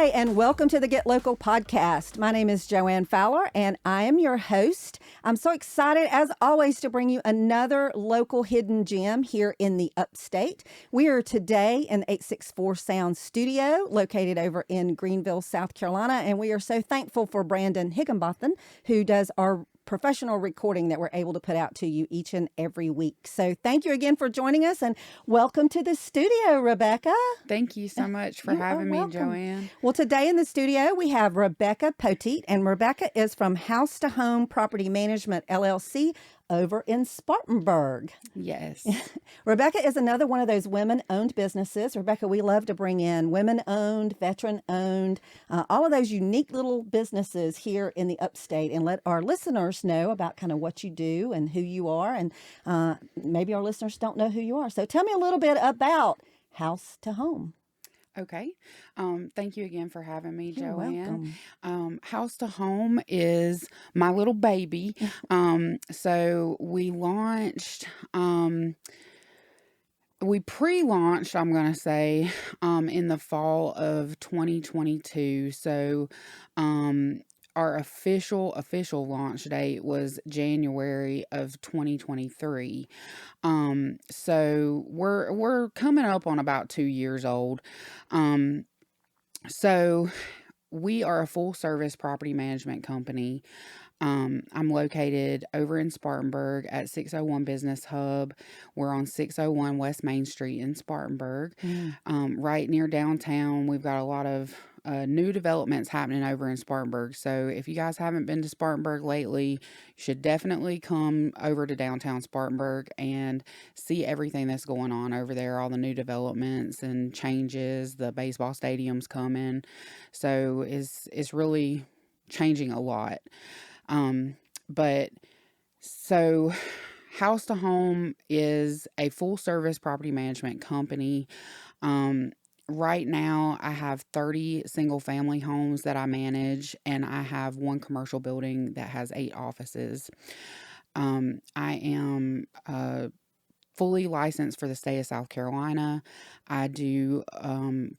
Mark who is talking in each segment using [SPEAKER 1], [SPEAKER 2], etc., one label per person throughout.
[SPEAKER 1] Hi, and welcome to the Get Local podcast. My name is Joanne Fowler, and I am your host. I'm so excited, as always, to bring you another local hidden gem here in the upstate. We are today in the 864 Sound Studio, located over in Greenville, South Carolina, and we are so thankful for Brandon Higginbotham, who does our professional recording that we're able to put out to you each and every week. So thank you again for joining us, and welcome to the studio, Rebeccah.
[SPEAKER 2] Thank you so much for having me, Joanne.
[SPEAKER 1] Well, today in the studio, we have Rebeccah Poteat, and Rebeccah is from House to Home Property Management, LLC, over in Spartanburg.
[SPEAKER 2] Yes.
[SPEAKER 1] Rebeccah is another one of those women-owned businesses. Rebeccah, we love to bring in women-owned, veteran-owned, all of those unique little businesses here in the upstate, and let our listeners know about kind of what you do and who you are. And maybe our listeners don't know who you are. So tell me a little bit about House to Home.
[SPEAKER 2] Okay. Thank you again for having me,
[SPEAKER 1] You're
[SPEAKER 2] Joanne.
[SPEAKER 1] welcome.
[SPEAKER 2] House to Home is my little baby. So we launched, we pre-launched, I'm going to say, in the fall of 2022. So, our official launch date was January of 2023. So we're coming up on about 2 years old. So we are a full service property management company. I'm located over in Spartanburg at 601 Business Hub. We're on 601 West Main Street in Spartanburg, right near downtown. We've got a lot of new developments happening over in Spartanburg. So if you guys haven't been to Spartanburg lately, you should definitely come over to downtown Spartanburg and see everything that's going on over there, all the new developments and changes. The baseball stadium's coming. So it's really changing a lot. But so House to Home is a full service property management company. Right now I have 30 single family homes that I manage, and I have one commercial building that has 8 offices. I am, fully licensed for the state of South Carolina. I do,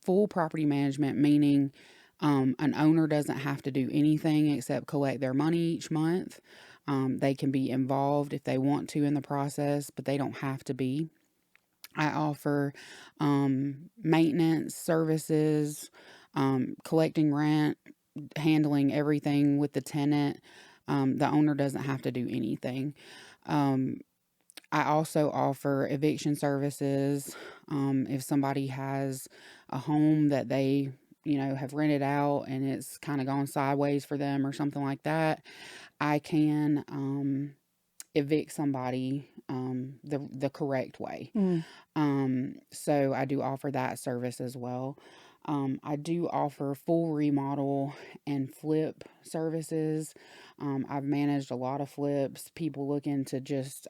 [SPEAKER 2] full property management, meaning an owner doesn't have to do anything except collect their money each month. They can be involved if they want to in the process, but they don't have to be. I offer maintenance services, collecting rent, handling everything with the tenant. The owner doesn't have to do anything. I also offer eviction services. If somebody has a home that they have rented out and it's kind of gone sideways for them or something like that, I can evict somebody the correct way. So I do offer that service as well. I do offer full remodel and flip services. I've managed a lot of flips, people looking to just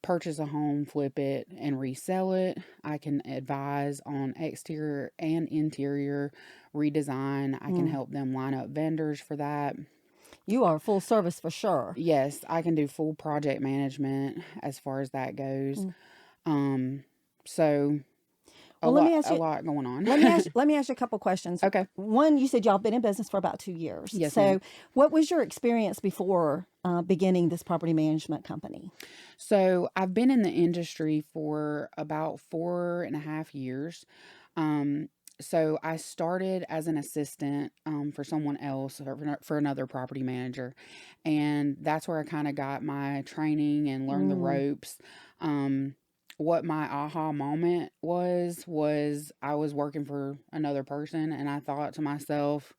[SPEAKER 2] purchase a home, flip it, and resell it. I can advise on exterior and interior redesign. I can help them line up vendors for that.
[SPEAKER 1] You are full service for sure.
[SPEAKER 2] Yes, I can do full project management as far as that goes. So a
[SPEAKER 1] Well,
[SPEAKER 2] a lot going on.
[SPEAKER 1] let me ask you a couple questions.
[SPEAKER 2] Okay.
[SPEAKER 1] One, you said y'all been in business for about 2 years.
[SPEAKER 2] Yes,
[SPEAKER 1] So
[SPEAKER 2] ma'am.
[SPEAKER 1] what was your experience before beginning this property management company?
[SPEAKER 2] So I've been in the industry for about 4.5 years. So I started as an assistant for someone else, for another property manager, and that's where I kind of got my training and learned the ropes. What my aha moment was I was working for another person, and I thought to myself,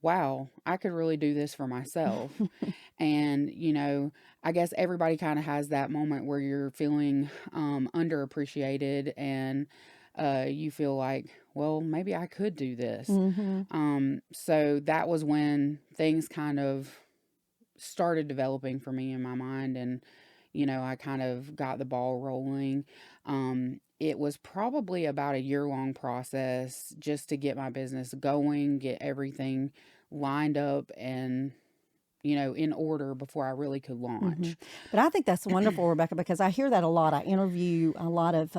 [SPEAKER 2] wow, I could really do this for myself. And, I guess everybody kind of has that moment where you're feeling underappreciated, and you feel like, well, maybe I could do this. So that was when things kind of started developing for me in my mind, and I kind of got the ball rolling. It was probably about a year-long process just to get my business going, get everything lined up and in order before I really could launch.
[SPEAKER 1] But I think that's wonderful, Rebecca, because I hear that a lot. I interview a lot of,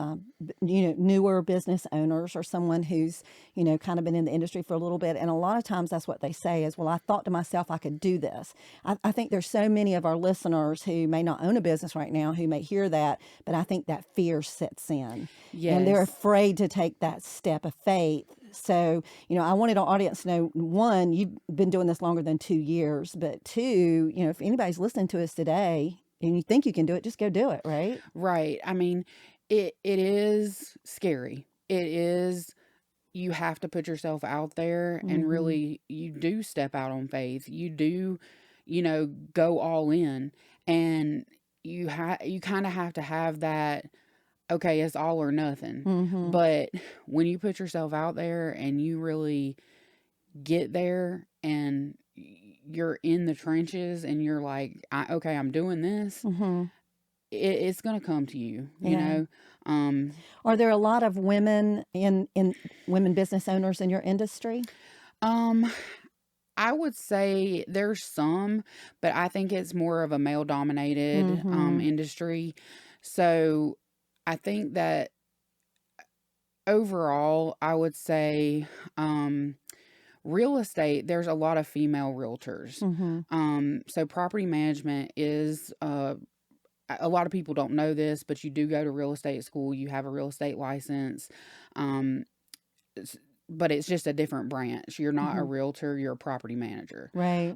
[SPEAKER 1] newer business owners or someone who's, kind of been in the industry for a little bit. And a lot of times that's what they say is, well, I thought to myself I could do this. I think there's so many of our listeners who may not own a business right now who may hear that, but I think that fear sets in.
[SPEAKER 2] Yes.
[SPEAKER 1] And they're afraid to take that step of faith. So, I wanted our audience to know, one, you've been doing this longer than 2 years, but two, if anybody's listening to us today and you think you can do it, just go do it, right?
[SPEAKER 2] Right. I mean, it is scary. It is, you have to put yourself out there and really, you do step out on faith. You do, go all in, and you kind of have to have that, okay, it's all or nothing. But when you put yourself out there and you really get there and you're in the trenches and you're like, okay, I'm doing this, it's going to come to you, you know?
[SPEAKER 1] Are there a lot of women in women business owners in your industry?
[SPEAKER 2] I would say there's some, but I think it's more of a male dominated industry. So I think that overall, I would say real estate, there's a lot of female realtors. So property management is, a lot of people don't know this, but you do go to real estate school. You have a real estate license. But it's just a different branch. You're not a realtor, you're a property manager.
[SPEAKER 1] Right.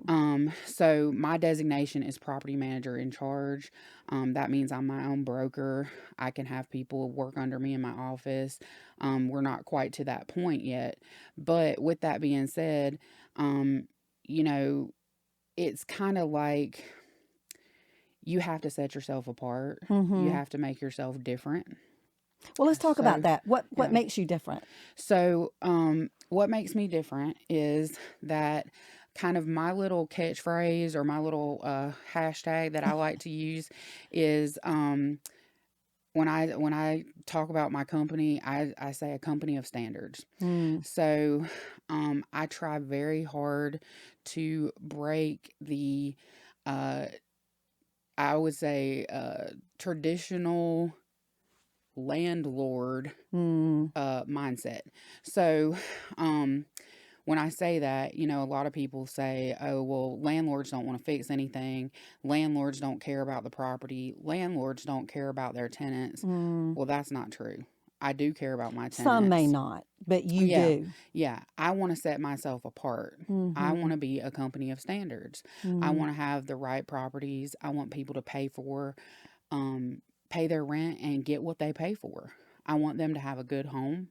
[SPEAKER 2] So my designation is property manager in charge. That means I'm my own broker. I can have people work under me in my office. We're not quite to that point yet. But with that being said, it's kind of like you have to set yourself apart. You have to make yourself different.
[SPEAKER 1] Well, let's talk about that. What makes you different?
[SPEAKER 2] So, what makes me different is that kind of my little catchphrase or my little hashtag that I like to use is when I talk about my company, I say a company of standards. So, I try very hard to break the I would say traditional landlord mindset. So when I say that, a lot of people say, oh, well, landlords don't want to fix anything. Landlords don't care about the property. Landlords don't care about their tenants. Well, that's not true. I do care about my tenants.
[SPEAKER 1] Some may not, but you do.
[SPEAKER 2] Yeah. I want to set myself apart. I want to be a company of standards. I want to have the right properties. I want people to pay their rent and get what they pay for. I want them to have a good home.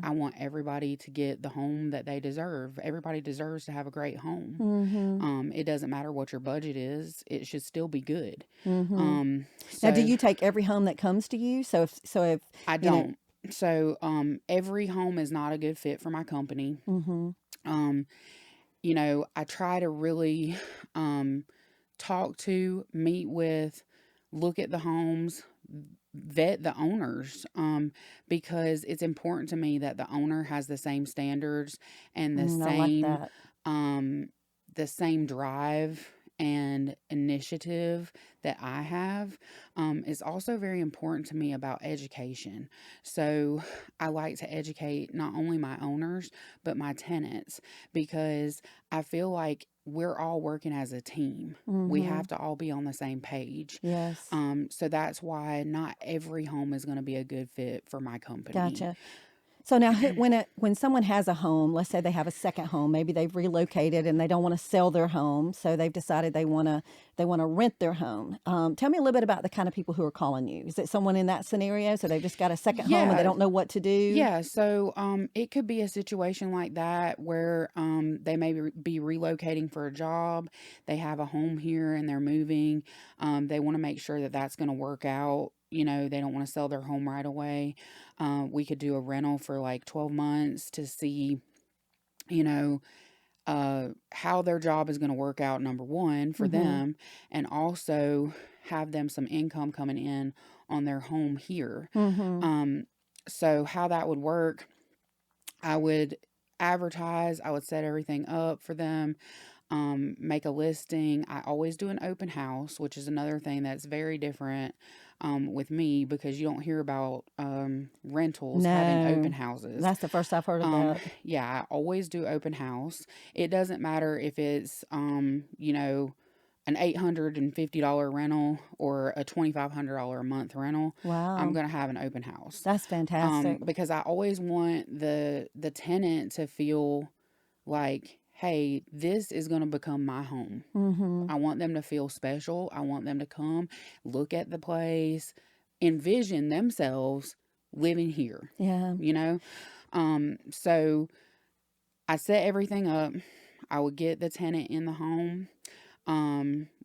[SPEAKER 2] I want everybody to get the home that they deserve. Everybody deserves to have a great home. It doesn't matter what your budget is. It should still be good.
[SPEAKER 1] Now, do you take every home that comes to you? So if
[SPEAKER 2] I don't. So every home is not a good fit for my company. I try to really meet with, look at the homes, vet the owners, because it's important to me that the owner has the same standards and the same drive and initiative that I have. Is also very important to me about education. So I like to educate not only my owners, but my tenants, because I feel like we're all working as a team. We have to all be on the same page.
[SPEAKER 1] Yes.
[SPEAKER 2] So that's why not every home is going to be a good fit for my company.
[SPEAKER 1] Gotcha. So now when someone has a home, let's say they have a second home, maybe they've relocated and they don't want to sell their home, so they've decided they want to rent their home. Tell me a little bit about the kind of people who are calling you. Is it someone in that scenario? So they've just got a second home and they don't know what to do?
[SPEAKER 2] Yeah. So it could be a situation like that where they may be relocating for a job. They have a home here and they're moving. They want to make sure that that's going to work out. They don't want to sell their home right away. We could do a rental for like 12 months to see, how their job is going to work out, number one, for them, and also have them some income coming in on their home here. So how that would work, I would advertise, I would set everything up for them. make a listing. I always do an open house, which is another thing that's very different with me, because you don't hear about rentals having open
[SPEAKER 1] No,
[SPEAKER 2] houses.
[SPEAKER 1] that's the first I've heard of that.
[SPEAKER 2] Yeah, I always do open house. It doesn't matter if it's, an $850 rental or a $2,500 a month rental. I'm
[SPEAKER 1] Wow,
[SPEAKER 2] going to have an open house.
[SPEAKER 1] that's fantastic.
[SPEAKER 2] Because I always want the tenant to feel like, hey, this is going to become my home.
[SPEAKER 1] Mm-hmm.
[SPEAKER 2] I want them to feel special. I want them to come, look at the place, envision themselves living here,
[SPEAKER 1] Yeah.
[SPEAKER 2] you know? So I set everything up. I would get the tenant in the home.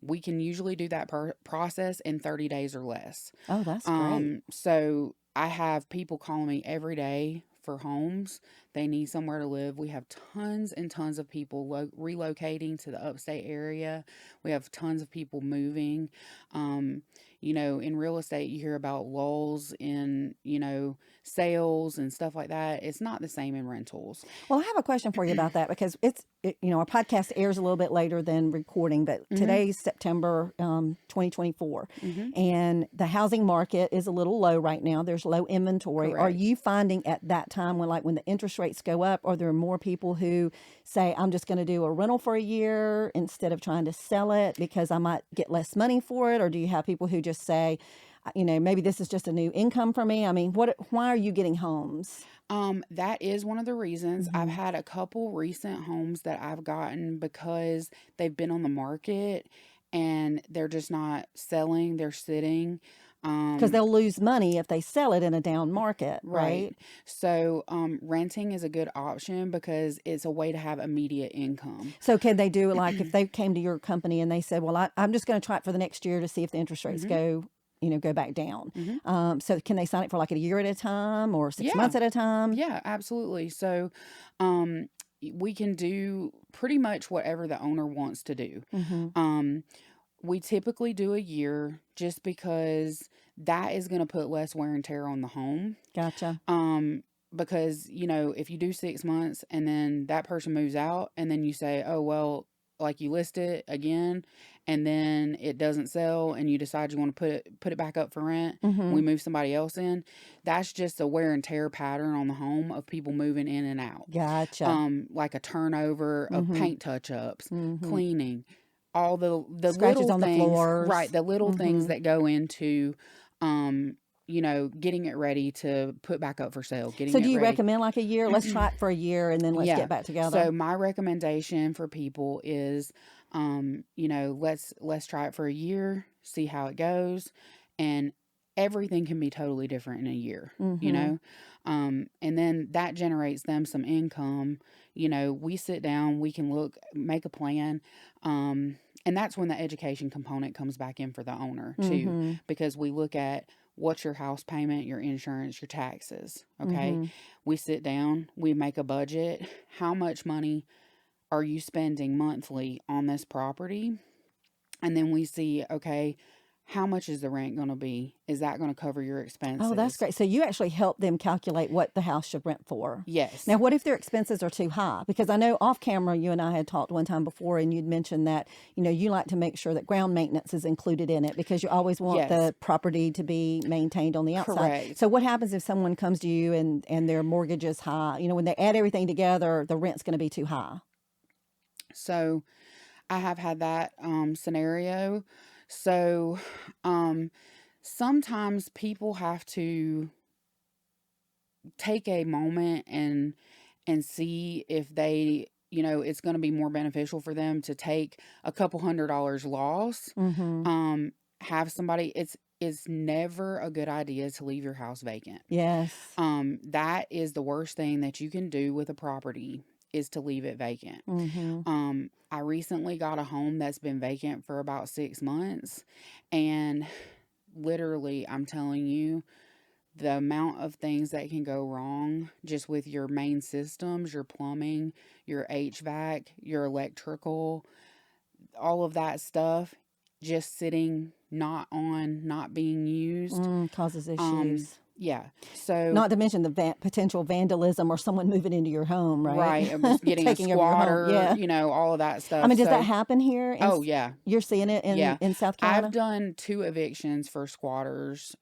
[SPEAKER 2] We can usually do that process in 30 days or less.
[SPEAKER 1] Oh, that's great.
[SPEAKER 2] So I have people calling me every day for homes. They need somewhere to live. We have tons and tons of people relocating to the upstate area. We have tons of people moving. In real estate, you hear about lulls in, sales and stuff like that. It's not the same in rentals.
[SPEAKER 1] Well, I have a question for you about that because our podcast airs a little bit later than recording, but today's September 2024, and the housing market is a little low right now. There's low inventory.
[SPEAKER 2] Correct.
[SPEAKER 1] Are you finding at that time when the interest rates go up, are there more people who say, I'm just going to do a rental for a year instead of trying to sell it because I might get less money for it? Or do you have people who just say, maybe this is just a new income for me? I mean, why are you getting homes?
[SPEAKER 2] That is one of the reasons. I've had a couple recent homes that I've gotten because they've been on the market and they're just not selling, they're sitting.
[SPEAKER 1] Because they'll lose money if they sell it in a down market, right?
[SPEAKER 2] So, renting is a good option because it's a way to have immediate income.
[SPEAKER 1] So can they do, like, if they came to your company and they said, well, I'm just going to try it for the next year to see if the interest rates go back down. So can they sign it for like a year at a time or 6 months at a time?
[SPEAKER 2] Yeah, absolutely. So, we can do pretty much whatever the owner wants to do. We typically do a year just because that is going to put less wear and tear on the home.
[SPEAKER 1] Gotcha.
[SPEAKER 2] Because, if you do 6 months and then that person moves out and then you say, oh, well, like you list it again and then it doesn't sell and you decide you want to put it back up for rent, we move somebody else in. That's just a wear and tear pattern on the home of people moving in and out.
[SPEAKER 1] Gotcha.
[SPEAKER 2] Like a turnover of paint touch-ups, cleaning, all the
[SPEAKER 1] Scratches
[SPEAKER 2] little
[SPEAKER 1] on the
[SPEAKER 2] things,
[SPEAKER 1] floors.
[SPEAKER 2] right? The little things that go into, getting it ready to put back up for sale.
[SPEAKER 1] So do you recommend like a year? Let's try it for a year and then let's get back together.
[SPEAKER 2] So my recommendation for people is, let's try it for a year, see how it goes, and everything can be totally different in a year, and then that generates them some income. We sit down, we can make a plan, and that's when the education component comes back in for the owner too, because we look at what's your house payment, your insurance, your taxes. Okay. We sit down, we make a budget. How much money are you spending monthly on this property? And then we see, okay, how much is the rent going to be? Is that going to cover your expenses?
[SPEAKER 1] Oh, that's great. So you actually help them calculate what the house should rent for.
[SPEAKER 2] Yes.
[SPEAKER 1] Now, what if their expenses are too high? Because I know off camera, you and I had talked one time before, and you'd mentioned that, you like to make sure that ground maintenance is included in it because you always want the property to be maintained on the outside.
[SPEAKER 2] Correct.
[SPEAKER 1] So what happens if someone comes to you and their mortgage is high? When they add everything together, the rent's going to be too high.
[SPEAKER 2] So I have had that scenario. So, sometimes people have to take a moment and see if they, it's going to be more beneficial for them to take a couple $100 loss. Have somebody, it's never a good idea to leave your house vacant.
[SPEAKER 1] Yes.
[SPEAKER 2] That is the worst thing that you can do with a property, is to leave it vacant. I recently got a home that's been vacant for about 6 months, and literally, I'm telling you, the amount of things that can go wrong just with your main systems, your plumbing, your HVAC, your electrical, all of that stuff, just sitting not being used,
[SPEAKER 1] Causes issues.
[SPEAKER 2] Yeah. So,
[SPEAKER 1] Not to mention the potential vandalism or someone moving into your home, right?
[SPEAKER 2] right, and just getting a
[SPEAKER 1] Taking over your home.
[SPEAKER 2] squatter,
[SPEAKER 1] Yeah.
[SPEAKER 2] all of that
[SPEAKER 1] I
[SPEAKER 2] stuff.
[SPEAKER 1] mean, does that
[SPEAKER 2] So,
[SPEAKER 1] happen here?
[SPEAKER 2] oh yeah,
[SPEAKER 1] You're seeing it
[SPEAKER 2] yeah.
[SPEAKER 1] in South
[SPEAKER 2] I've
[SPEAKER 1] Carolina?
[SPEAKER 2] done 2 evictions for squatters,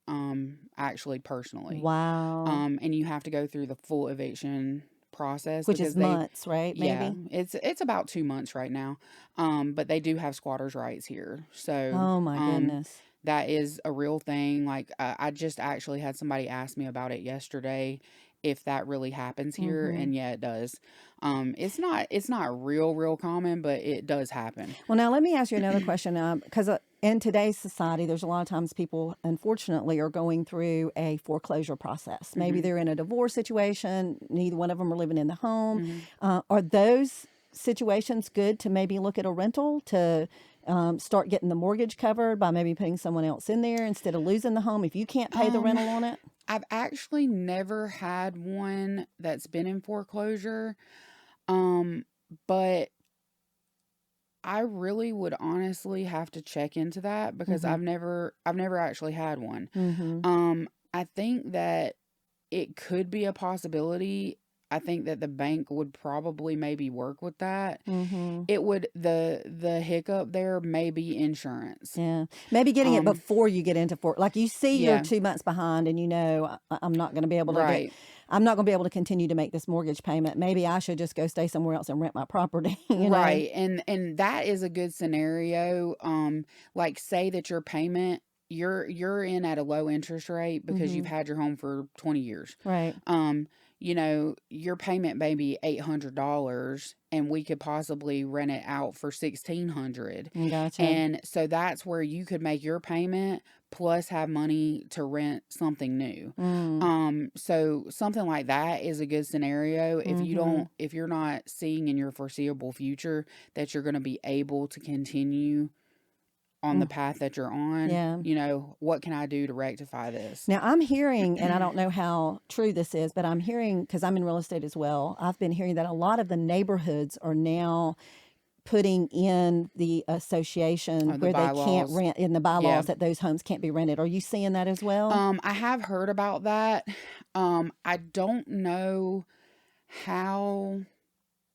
[SPEAKER 2] actually personally.
[SPEAKER 1] Wow.
[SPEAKER 2] And you have to go through the full eviction process
[SPEAKER 1] Which is
[SPEAKER 2] because they,
[SPEAKER 1] months, right?
[SPEAKER 2] yeah,
[SPEAKER 1] Maybe?
[SPEAKER 2] it's about 2 months right now. But they do have squatters' rights here. So,
[SPEAKER 1] Oh my goodness.
[SPEAKER 2] that is a real thing. Like, I just actually had somebody ask me about it yesterday, if that really happens here,
[SPEAKER 1] Mm-hmm.
[SPEAKER 2] and yeah, it does. It's not real common, but it does happen.
[SPEAKER 1] Well, now let me ask you another question. Because in today's society, there's a lot of times people, unfortunately, are going through a foreclosure process. Maybe
[SPEAKER 2] Mhm.
[SPEAKER 1] they're in a divorce situation. Neither one of them are living in the home.
[SPEAKER 2] Mhm.
[SPEAKER 1] Are those situations good to maybe look at a rental to start getting the mortgage covered by maybe putting someone else in there instead of losing the home if you can't pay the
[SPEAKER 2] Um,
[SPEAKER 1] rental on it?
[SPEAKER 2] I've actually never had one that's been in foreclosure. Um, but I really would honestly have to check into that because
[SPEAKER 1] Mm-hmm.
[SPEAKER 2] I've never actually had one.
[SPEAKER 1] Mm-hmm.
[SPEAKER 2] I think that it could be a possibility. I think that the bank would probably maybe work with that.
[SPEAKER 1] Mm-hmm.
[SPEAKER 2] It would the hiccup there may be insurance.
[SPEAKER 1] Yeah, maybe getting it
[SPEAKER 2] Um,
[SPEAKER 1] before you get into like you see you're
[SPEAKER 2] yeah,
[SPEAKER 1] 2 months behind, and I'm not going to be able to
[SPEAKER 2] right.
[SPEAKER 1] I'm not going to be able to continue to make this mortgage payment. Maybe I should just go stay somewhere else and rent my property.
[SPEAKER 2] Right. And that is a good scenario. Like, say that your payment, you're in at a low interest rate because
[SPEAKER 1] Mm-hmm.
[SPEAKER 2] you've had your home for 20 years.
[SPEAKER 1] Right.
[SPEAKER 2] Um, your payment may be $800 and we could possibly rent it out for 1600.
[SPEAKER 1] Gotcha.
[SPEAKER 2] And so that's where you could make your payment plus have money to rent something new.
[SPEAKER 1] Mm.
[SPEAKER 2] So something like that is a good scenario
[SPEAKER 1] Mm-hmm.
[SPEAKER 2] if you're not seeing in your foreseeable future that you're going to be able to continue on the
[SPEAKER 1] Mm.
[SPEAKER 2] path that you're on.
[SPEAKER 1] Yeah.
[SPEAKER 2] What can I do to rectify this?
[SPEAKER 1] Now I'm hearing, and I don't know how true this is, but I'm hearing because I'm in real estate as well. I've been hearing that a lot of the neighborhoods are now putting in the association
[SPEAKER 2] The
[SPEAKER 1] where they can't
[SPEAKER 2] bylaws.
[SPEAKER 1] rent in the
[SPEAKER 2] Yeah.
[SPEAKER 1] bylaws that those homes can't be rented. Are you seeing that as well?
[SPEAKER 2] I have heard about that. I don't know how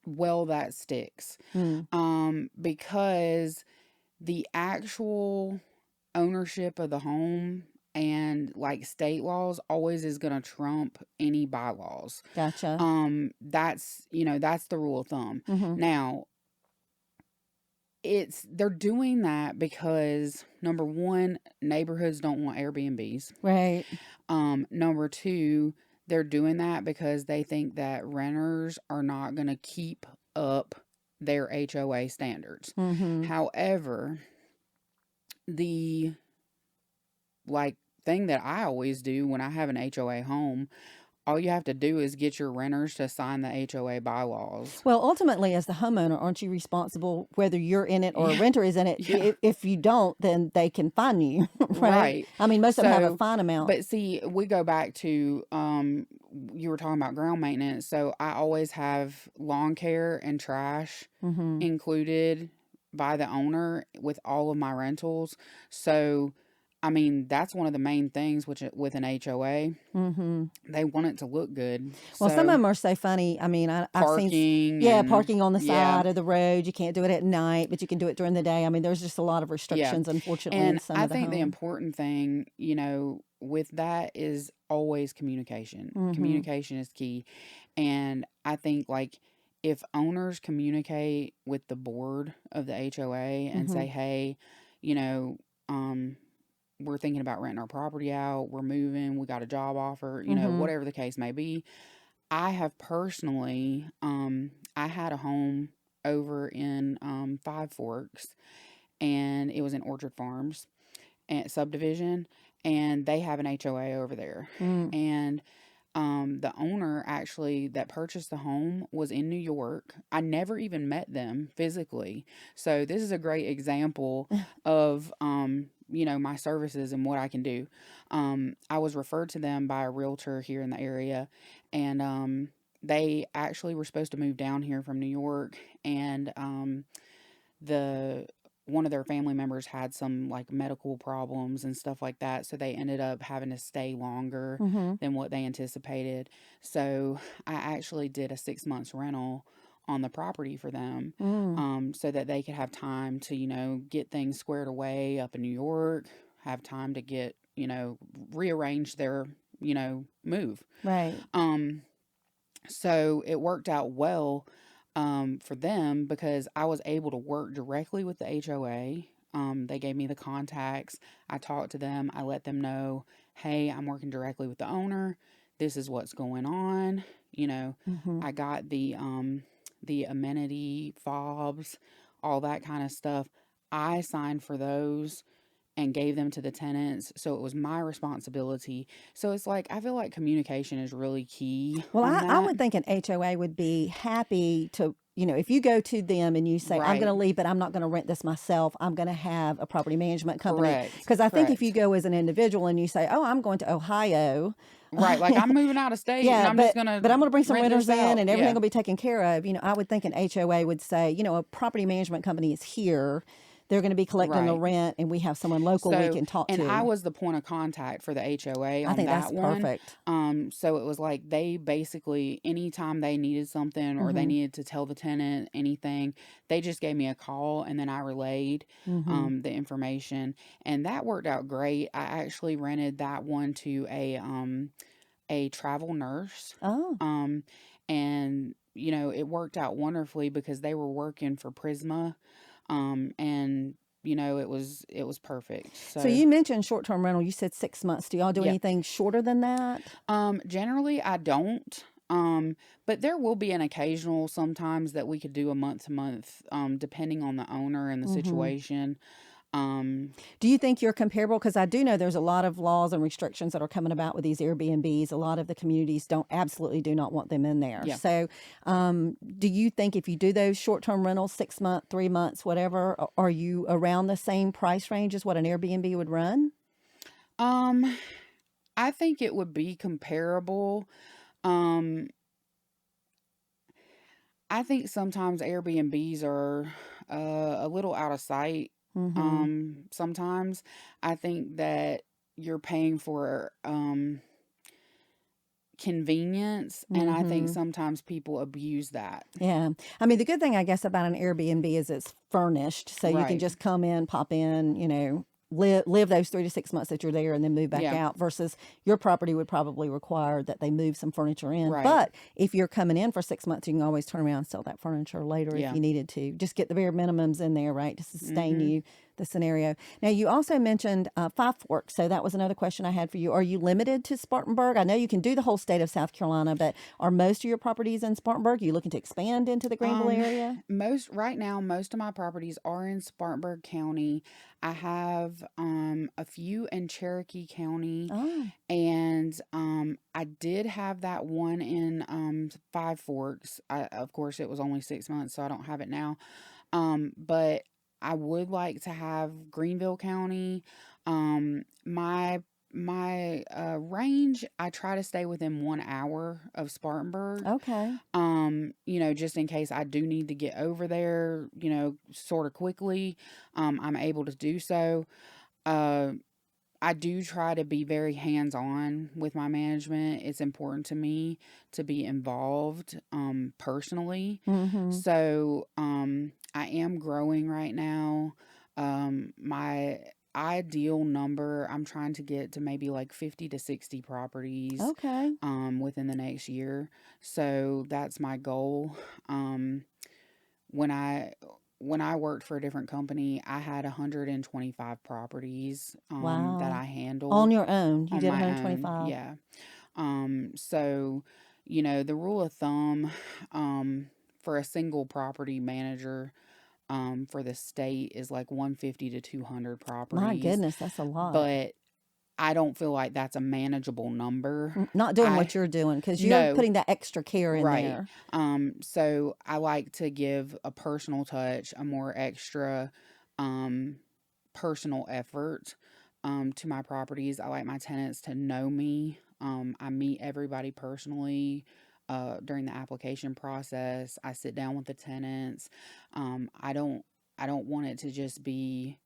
[SPEAKER 2] well that sticks.
[SPEAKER 1] Mm.
[SPEAKER 2] Because the actual ownership of the home and like state laws always is going to trump any bylaws.
[SPEAKER 1] Gotcha.
[SPEAKER 2] That's the rule of thumb.
[SPEAKER 1] Mm-hmm.
[SPEAKER 2] Now, they're doing that because number one, neighborhoods don't want Airbnbs.
[SPEAKER 1] Right.
[SPEAKER 2] Number two, they're doing that because they think that renters are not going to keep up their HOA standards.
[SPEAKER 1] Mm-hmm.
[SPEAKER 2] However, the like thing that I always do when I have an HOA home, all you have to do is get your renters to sign the HOA bylaws.
[SPEAKER 1] Well, ultimately, as the homeowner, aren't you responsible whether you're in it or a
[SPEAKER 2] Yeah.
[SPEAKER 1] renter is in it?
[SPEAKER 2] Yeah.
[SPEAKER 1] If you don't, then they can fine you, right?
[SPEAKER 2] Right.
[SPEAKER 1] I mean, most of them have a
[SPEAKER 2] So,
[SPEAKER 1] fine amount.
[SPEAKER 2] but see, we go back to you were talking about ground maintenance. So I always have lawn care and trash
[SPEAKER 1] Mm-hmm.
[SPEAKER 2] included by the owner with all of my rentals. So, I mean, that's one of the main things with an HOA.
[SPEAKER 1] Mm-hmm.
[SPEAKER 2] They want it to look good.
[SPEAKER 1] Well, some of
[SPEAKER 2] So
[SPEAKER 1] them are so funny. I mean, I've seen,
[SPEAKER 2] parking
[SPEAKER 1] yeah,
[SPEAKER 2] and
[SPEAKER 1] parking on the
[SPEAKER 2] yeah,
[SPEAKER 1] side of the road. You can't do it at night, but you can do it during the day. I mean, there's just a lot of
[SPEAKER 2] yeah.
[SPEAKER 1] restrictions, unfortunately, in
[SPEAKER 2] And
[SPEAKER 1] some
[SPEAKER 2] I
[SPEAKER 1] of the
[SPEAKER 2] think the
[SPEAKER 1] homes.
[SPEAKER 2] important thing, with that is always communication.
[SPEAKER 1] Mm-hmm.
[SPEAKER 2] Communication is key. And I think like if owners communicate with the board of the HOA and
[SPEAKER 1] Mm-hmm.
[SPEAKER 2] say, hey, you know, we're thinking about renting our property out, we're moving, we got a job offer,
[SPEAKER 1] Mm-hmm.
[SPEAKER 2] whatever the case may be. I have personally, I had a home over in Five Forks, and it was in Orchard Farms and subdivision, and they have an HOA over there.
[SPEAKER 1] Mm.
[SPEAKER 2] And the owner actually that purchased the home was in New York. I never even met them physically. So this is a great example of my services and what I can do. I was referred to them by a realtor here in the area, and they actually were supposed to move down here from New York, and the one of their family members had some like medical problems and stuff like that. So they ended up having to stay longer
[SPEAKER 1] Mm-hmm.
[SPEAKER 2] than what they anticipated. So I actually did a 6 months rental on the property for them,
[SPEAKER 1] Mm.
[SPEAKER 2] so that they could have time to, get things squared away up in New York, have time to get, rearrange their, move.
[SPEAKER 1] Right.
[SPEAKER 2] So it worked out well, for them because I was able to work directly with the HOA. They gave me the contacts. I talked to them. I let them know, hey, I'm working directly with the owner. This is what's going on.
[SPEAKER 1] Mm-hmm.
[SPEAKER 2] I got the amenity fobs, all that kind of stuff. I signed for those and gave them to the tenants. So it was my responsibility. So it's like, I feel like communication is really key
[SPEAKER 1] Well,
[SPEAKER 2] on
[SPEAKER 1] I
[SPEAKER 2] that.
[SPEAKER 1] would think an HOA would be happy to, if you go to them and you say, I'm going
[SPEAKER 2] Right.
[SPEAKER 1] to leave, but I'm not going to rent this myself. I'm going to have a property management company.
[SPEAKER 2] Correct.
[SPEAKER 1] Because I think if you
[SPEAKER 2] Correct.
[SPEAKER 1] go as an individual and you say, oh, I'm going to Ohio.
[SPEAKER 2] Right. Like I'm moving out of state and
[SPEAKER 1] Yeah,
[SPEAKER 2] I'm just
[SPEAKER 1] but
[SPEAKER 2] going to
[SPEAKER 1] I'm going to bring some
[SPEAKER 2] rent
[SPEAKER 1] renters
[SPEAKER 2] this
[SPEAKER 1] in
[SPEAKER 2] out.
[SPEAKER 1] and everything
[SPEAKER 2] Yeah.
[SPEAKER 1] will be taken care of. I would think an HOA would say, a property management company is here. They're going to be collecting the
[SPEAKER 2] Right.
[SPEAKER 1] rent, and we have someone local we
[SPEAKER 2] So,
[SPEAKER 1] can talk
[SPEAKER 2] and I
[SPEAKER 1] to.
[SPEAKER 2] was the point of contact for the HOA
[SPEAKER 1] I
[SPEAKER 2] on
[SPEAKER 1] think that's
[SPEAKER 2] that one.
[SPEAKER 1] perfect.
[SPEAKER 2] So it was like they basically, anytime they needed something or they
[SPEAKER 1] Mm-hmm.
[SPEAKER 2] needed to tell the tenant anything, they just gave me a call and then I relayed,
[SPEAKER 1] Mm-hmm.
[SPEAKER 2] the information, and that worked out great. I actually rented that one to a travel nurse,
[SPEAKER 1] Oh,
[SPEAKER 2] um, and it worked out wonderfully because they were working for Prisma, and it was perfect.
[SPEAKER 1] so
[SPEAKER 2] So
[SPEAKER 1] you mentioned short-term rental. You said 6 months. Do y'all do
[SPEAKER 2] yep.
[SPEAKER 1] anything shorter than that?
[SPEAKER 2] Generally I don't. But there will be an occasional sometimes that we could do a month to month, depending on the owner and the
[SPEAKER 1] Mm-hmm.
[SPEAKER 2] situation. Um,
[SPEAKER 1] Do you think you're comparable? Because I do know there's a lot of laws and restrictions that are coming about with these Airbnbs. A lot of the communities absolutely do not want them in there.
[SPEAKER 2] yeah.
[SPEAKER 1] So, do you think if you do those short-term rentals, 6 months, 3 months, whatever, are you around the same price range as what an Airbnb would run?
[SPEAKER 2] Um, I think it would be comparable. Um, I think sometimes Airbnbs are, a little out of sight.
[SPEAKER 1] Mm-hmm.
[SPEAKER 2] Sometimes I think that you're paying for, convenience, and I think
[SPEAKER 1] Mm-hmm.
[SPEAKER 2] sometimes people abuse that.
[SPEAKER 1] Yeah. I mean, the good thing, I guess, about an Airbnb is it's furnished. So you can
[SPEAKER 2] Right.
[SPEAKER 1] just come in, pop in, live those 3 to 6 months that you're there and then move back
[SPEAKER 2] Yeah.
[SPEAKER 1] out, versus your property would probably require that they move some furniture in.
[SPEAKER 2] Right.
[SPEAKER 1] But if you're coming in for 6 months, you can always turn around and sell that furniture later if
[SPEAKER 2] Yeah.
[SPEAKER 1] you needed to. Just get the bare minimums in there, right, to sustain
[SPEAKER 2] Mhm.
[SPEAKER 1] you, the scenario. Now, you also mentioned Five Forks. So that was another question I had for you. Are you limited to Spartanburg? I know you can do the whole state of South Carolina, but are most of your properties in Spartanburg? Are you looking to expand into the Greenville
[SPEAKER 2] Um,
[SPEAKER 1] area?
[SPEAKER 2] most right now, most of my properties are in Spartanburg County. I have a few in Cherokee County,
[SPEAKER 1] Oh,
[SPEAKER 2] and I did have that one in Five Forks. Of course, it was only 6 months, so I don't have it now. But I would like to have Greenville County. My range, I try to stay within 1 hour of Spartanburg.
[SPEAKER 1] okay.
[SPEAKER 2] Just in case I do need to get over there, sort of quickly, I'm able to do so. Uh, I do try to be very hands-on with my management. It's important to me to be involved, personally.
[SPEAKER 1] Mm-hmm.
[SPEAKER 2] So, I am growing right now. My ideal number, I'm trying to get to maybe like 50 to 60 properties,
[SPEAKER 1] Okay.
[SPEAKER 2] within the next year. So that's my goal. When I when I worked for a different company, I had 125 properties, that
[SPEAKER 1] Wow.
[SPEAKER 2] I
[SPEAKER 1] On
[SPEAKER 2] handled
[SPEAKER 1] your own, you
[SPEAKER 2] on
[SPEAKER 1] did
[SPEAKER 2] my own.
[SPEAKER 1] 125.
[SPEAKER 2] Yeah. So, the rule of thumb, for a single property manager, for the state is like 150 to 200
[SPEAKER 1] My
[SPEAKER 2] properties,
[SPEAKER 1] goodness, that's a lot.
[SPEAKER 2] but I don't feel like that's a manageable number.
[SPEAKER 1] Not doing
[SPEAKER 2] I
[SPEAKER 1] what you're doing because you're
[SPEAKER 2] No,
[SPEAKER 1] putting that extra care in
[SPEAKER 2] right.
[SPEAKER 1] there.
[SPEAKER 2] So I like to give a personal touch, a more extra, um, personal effort, to my properties. I like my tenants to know me. I meet everybody personally. During the application process, I sit down with the tenants. I don't I don't want it to just be,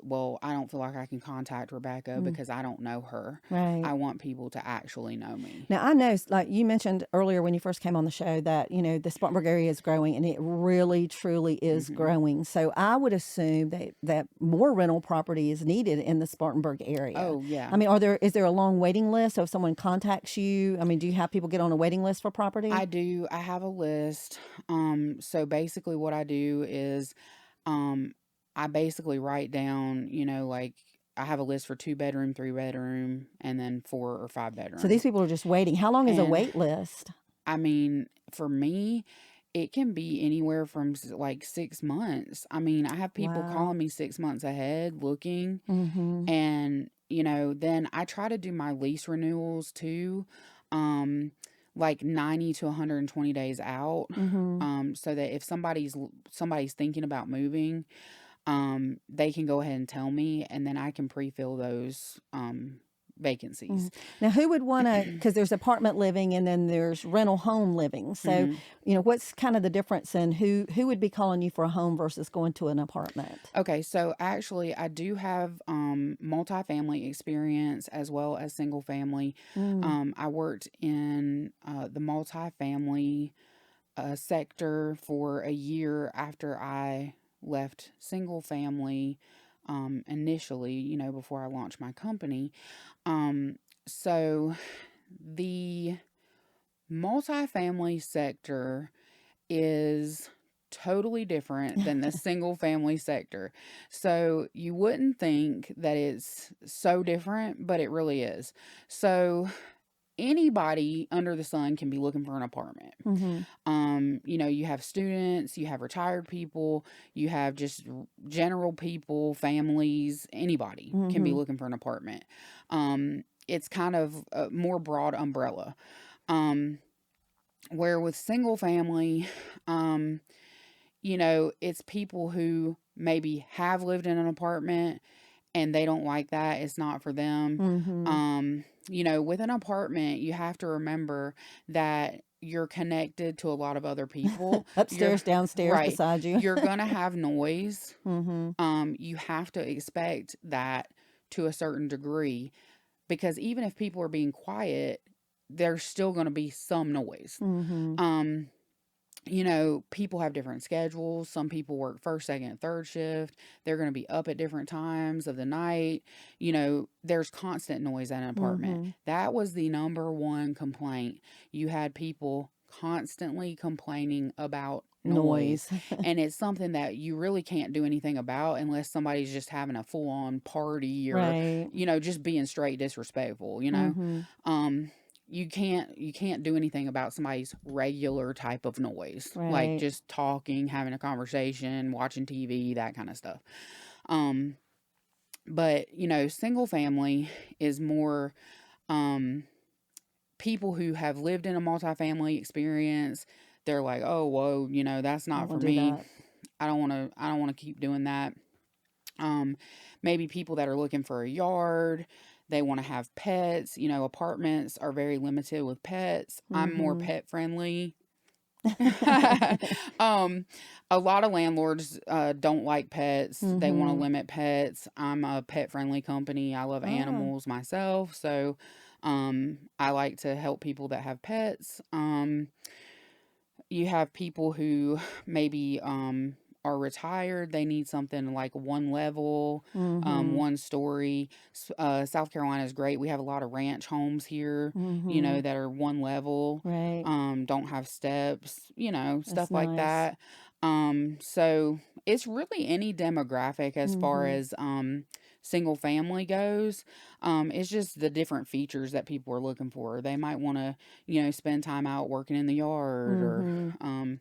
[SPEAKER 2] well, I don't feel like I can contact Rebeccah because I don't know her.
[SPEAKER 1] Right.
[SPEAKER 2] I want people to actually know me.
[SPEAKER 1] Now, I know, like you mentioned earlier when you first came on the show, that, the Spartanburg area is growing, and it really, truly is growing. So I would assume that more rental property is needed in the Spartanburg area.
[SPEAKER 2] Oh, yeah.
[SPEAKER 1] I mean, is there a long waiting list? So if someone contacts you, I mean, do you have people get on a waiting list for property?
[SPEAKER 2] I do. I have a list. So basically what I do is, I basically write down, like I have a list for 2 bedroom, 3 bedroom, and then 4 or 5 bedroom.
[SPEAKER 1] So these people are just waiting. How long is a wait list?
[SPEAKER 2] I mean, for me, it can be anywhere from like 6 months. I mean, I have people calling me 6 months ahead looking, and then I try to do my lease renewals too, like 90 to 120 days out, so that if somebody's thinking about moving, they can go ahead and tell me, and then I can pre-fill those vacancies.
[SPEAKER 1] Now, who would want to, because there's apartment living and then there's rental home living. So, what's kind of the difference in who would be calling you for a home versus going to an apartment?
[SPEAKER 2] Okay, so actually I do have multifamily experience as well as single family. I worked in the multifamily sector for a year after I left single family initially, before I launched my company. So the multifamily sector is totally different than the single family sector. So you wouldn't think that it's so different, but it really is. So anybody under the sun can be looking for an apartment. You have students, you have retired people, you have just general people, families, anybody can be looking for an apartment. It's kind of a more broad umbrella. Where with single family, it's people who maybe have lived in an apartment and they don't like that. It's not for them. With an apartment, you have to remember that you're connected to a lot of other people.
[SPEAKER 1] Upstairs, downstairs, beside you.
[SPEAKER 2] You're going to have noise. You have to expect that to a certain degree, because even if people are being quiet, there's still going to be some noise. People have different schedules. Some people work first, second, third shift. They're going to be up at different times of the night. There's constant noise at an apartment. That was the number one complaint. You had people constantly complaining about noise. And it's something that you really can't do anything about unless somebody's just having a full-on party or, just being straight disrespectful, You can't do anything about somebody's regular type of noise, like just talking, having a conversation, watching TV, that kind of stuff. But single family is more people who have lived in a multifamily experience. They're like, oh, whoa, that's not for me. I don't want to keep doing that. Maybe people that are looking for a yard. They want to have pets. Apartments are very limited with pets. I'm more pet friendly. A lot of landlords don't like pets. They want to limit pets. I'm a pet friendly company. I love animals myself. So I like to help people that have pets. You have people who maybe are retired. They need something like one level, one story. South Carolina is great. We have a lot of ranch homes here, that are one level, don't have steps, stuff like that. So it's really any demographic as far as single family goes. It's just the different features that people are looking for. They might want to, spend time out working in the yard, or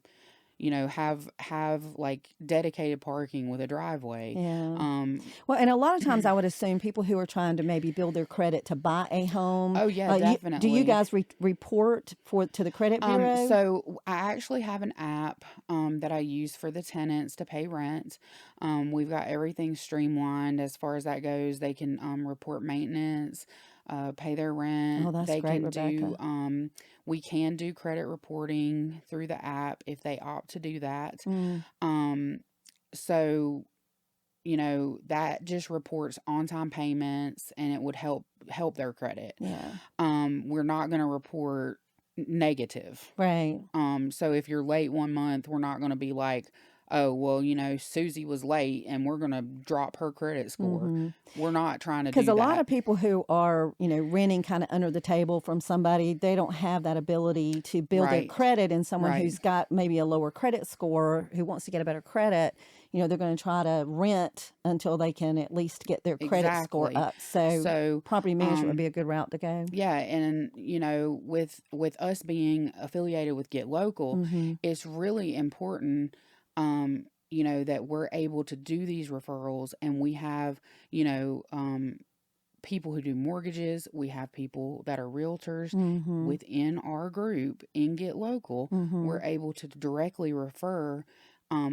[SPEAKER 2] have like dedicated parking with a driveway.
[SPEAKER 1] Well, and a lot of times I would assume people who are trying to maybe build their credit to buy a home.
[SPEAKER 2] Oh yeah, definitely.
[SPEAKER 1] Do you guys report to the credit bureau?
[SPEAKER 2] So I actually have an app that I use for the tenants to pay rent. We've got everything streamlined as far as that goes. They can report maintenance, pay their rent.
[SPEAKER 1] Oh, that's
[SPEAKER 2] they
[SPEAKER 1] great,
[SPEAKER 2] can
[SPEAKER 1] Rebeccah.
[SPEAKER 2] do we can do credit reporting through the app if they opt to do that. So, that just reports on-time payments, and it would help their credit.
[SPEAKER 1] Yeah.
[SPEAKER 2] We're not going to report negative.
[SPEAKER 1] Right.
[SPEAKER 2] So if you're late one month, we're not going to be like, oh, well, Susie was late and we're going to drop her credit score. We're not trying to do that.
[SPEAKER 1] Because a lot of people who are, renting kind of under the table from somebody, they don't have that ability to build their
[SPEAKER 2] Right.
[SPEAKER 1] credit. And someone
[SPEAKER 2] Right.
[SPEAKER 1] who's got maybe a lower credit score who wants to get a better credit, they're going to try to rent until they can at least get their credit score
[SPEAKER 2] Exactly.
[SPEAKER 1] up. So property management would be a good route to go.
[SPEAKER 2] Yeah, and with us being affiliated with Get Local, it's really important that we're able to do these referrals, and we have people who do mortgages, we have people that are realtors within our group in Get Local. We're able to directly refer,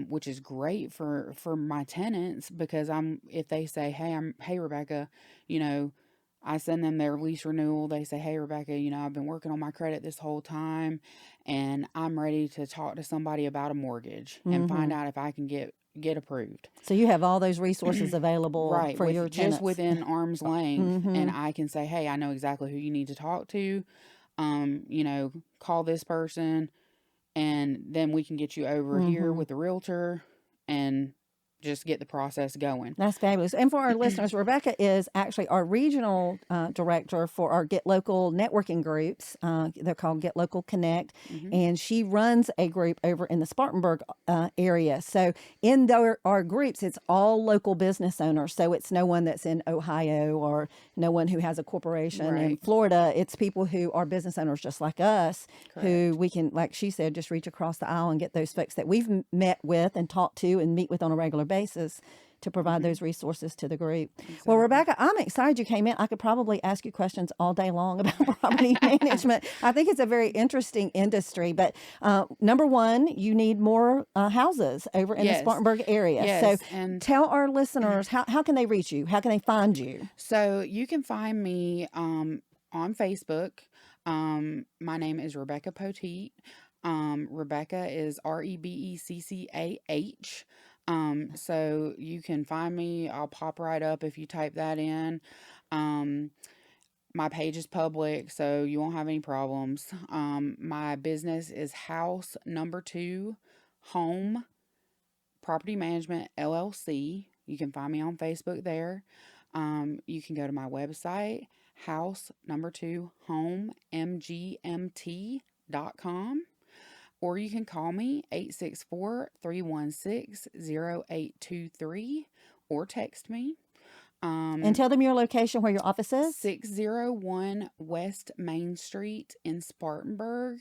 [SPEAKER 2] which is great for my tenants, because if they say, hey Rebecca, I send them their lease renewal. They say, hey, Rebecca, I've been working on my credit this whole time, and I'm ready to talk to somebody about a mortgage and find out if I can get approved.
[SPEAKER 1] So you have all those resources available
[SPEAKER 2] Right,
[SPEAKER 1] for your tenants.
[SPEAKER 2] Just within arm's length, and I can say, hey, I know exactly who you need to talk to. Call this person, and then we can get you over here with the realtor and just get the process going.
[SPEAKER 1] That's fabulous. And for our listeners, Rebeccah is actually our regional director for our Get Local networking groups. They're called Get Local Connect. And she runs a group over in the Spartanburg area. So in our groups, it's all local business owners. So it's no one that's in Ohio or no one who has a corporation in Florida. It's people who are business owners just like us. Correct. Who we can, like she said, just reach across the aisle and get those folks that we've met with and talked to and meet with on a regular basis to provide those resources to the group. Exactly. Well, Rebeccah, I'm excited you came in. I could probably ask you questions all day long about property management. I think it's a very interesting industry. But number one, you need more houses over in the Spartanburg area.
[SPEAKER 2] Yes.
[SPEAKER 1] So
[SPEAKER 2] and
[SPEAKER 1] tell our listeners, how can they reach you? How can they find you?
[SPEAKER 2] So you can find me on Facebook. My name is Rebeccah Poteat. Rebeccah is Rebeccah. So you can find me. I'll pop right up if you type that in. My page is public, so you won't have any problems. My business is House Number 2 Home Property Management LLC. You can find me on Facebook there. You can go to my website, House Number 2 Home MGMT.com. Or you can call me 864-316-0823 or text me.
[SPEAKER 1] And tell them your location, where your office is.
[SPEAKER 2] 601 West Main Street in Spartanburg.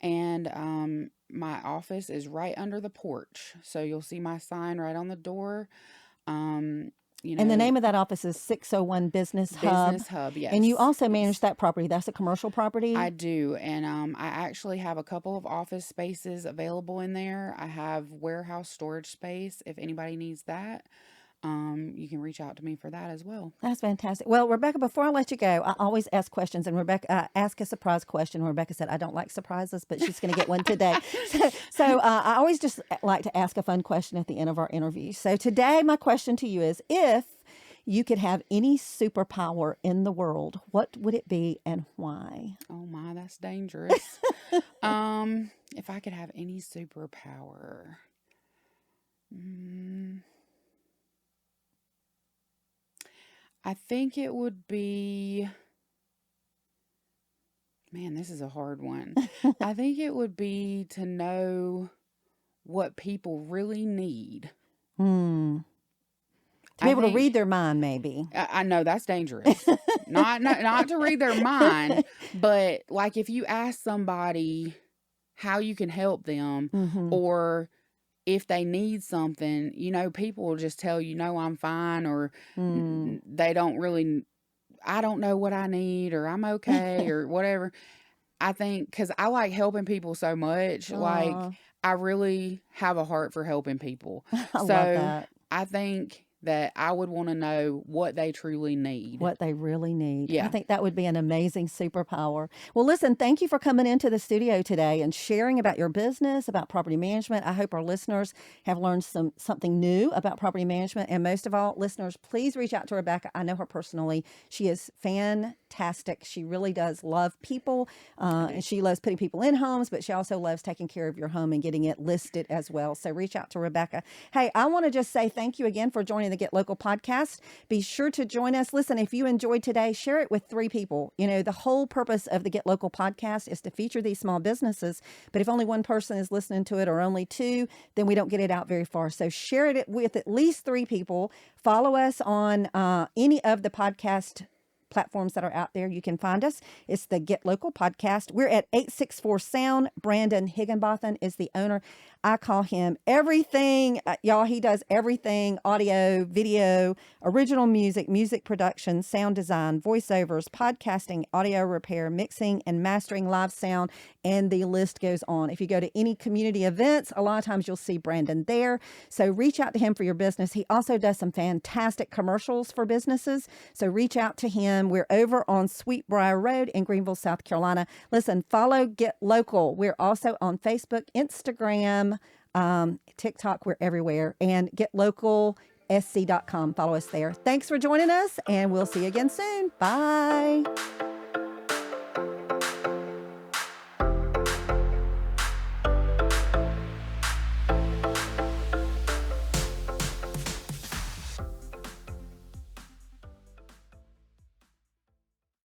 [SPEAKER 2] And my office is right under the porch. So you'll see my sign right on the door.
[SPEAKER 1] And the name of that office is 601 Business Hub.
[SPEAKER 2] Business Hub, yes.
[SPEAKER 1] And you also manage that property. That's a commercial property?
[SPEAKER 2] I do. And I actually have a couple of office spaces available in there. I have warehouse storage space if anybody needs that. You can reach out to me for that as well. That's
[SPEAKER 1] fantastic. Well, Rebeccah, before I let you go, I always ask questions, and Rebeccah asked a surprise question. Rebeccah said, I don't like surprises, but she's going to get one today. So I always just like to ask a fun question at the end of our interview. So today, my question to you is, if you could have any superpower in the world, what would it be and why?
[SPEAKER 2] Oh my, that's dangerous. If I could have any superpower, I think it would be, man, this is a hard one. I think it would be to know what people really need.
[SPEAKER 1] To be able to read their mind, maybe.
[SPEAKER 2] I know that's dangerous. not to read their mind, but like if you ask somebody how you can help them, or if they need something, people will just tell you, no, I'm fine, or they don't really, I don't know what I need, or I'm okay, or whatever. I think, because I like helping people so much, like I really have a heart for helping people.
[SPEAKER 1] I love that.
[SPEAKER 2] I think that I would want to know what they truly need.
[SPEAKER 1] What they really need. I
[SPEAKER 2] Yeah.
[SPEAKER 1] think that would be an amazing superpower. Well, listen, thank you for coming into the studio today and sharing about your business, about property management. I hope our listeners have learned something new about property management. And most of all, listeners, please reach out to Rebeccah. I know her personally. She is fantastic. She really does love people, and she loves putting people in homes, but she also loves taking care of your home and getting it listed as well. So reach out to Rebeccah. Hey, I want to just say thank you again for joining the Get Local podcast. Be sure to join us. Listen, if you enjoyed today, share it with 3 people. You know, the whole purpose of the Get Local podcast is to feature these small businesses. But if only one person is listening to it or only 2, then we don't get it out very far. So share it with at least 3 people. Follow us on any of the podcast platforms that are out there. You can find us. It's the Get Local podcast. We're at 864 Sound. Brandon Higginbotham is the owner. I call him everything. Y'all, he does everything: audio, video, original music, music production, sound design, voiceovers, podcasting, audio repair, mixing and mastering, live sound, and the list goes on. If you go to any community events, a lot of times you'll see Brandon there. So reach out to him for your business. He also does some fantastic commercials for businesses. So reach out to him. We're over on Sweetbriar Road in Greenville, South Carolina. Listen, follow Get Local. We're also on Facebook, Instagram, TikTok. We're everywhere. And getlocalsc.com. Follow us there. Thanks for joining us, and we'll see you again soon. Bye.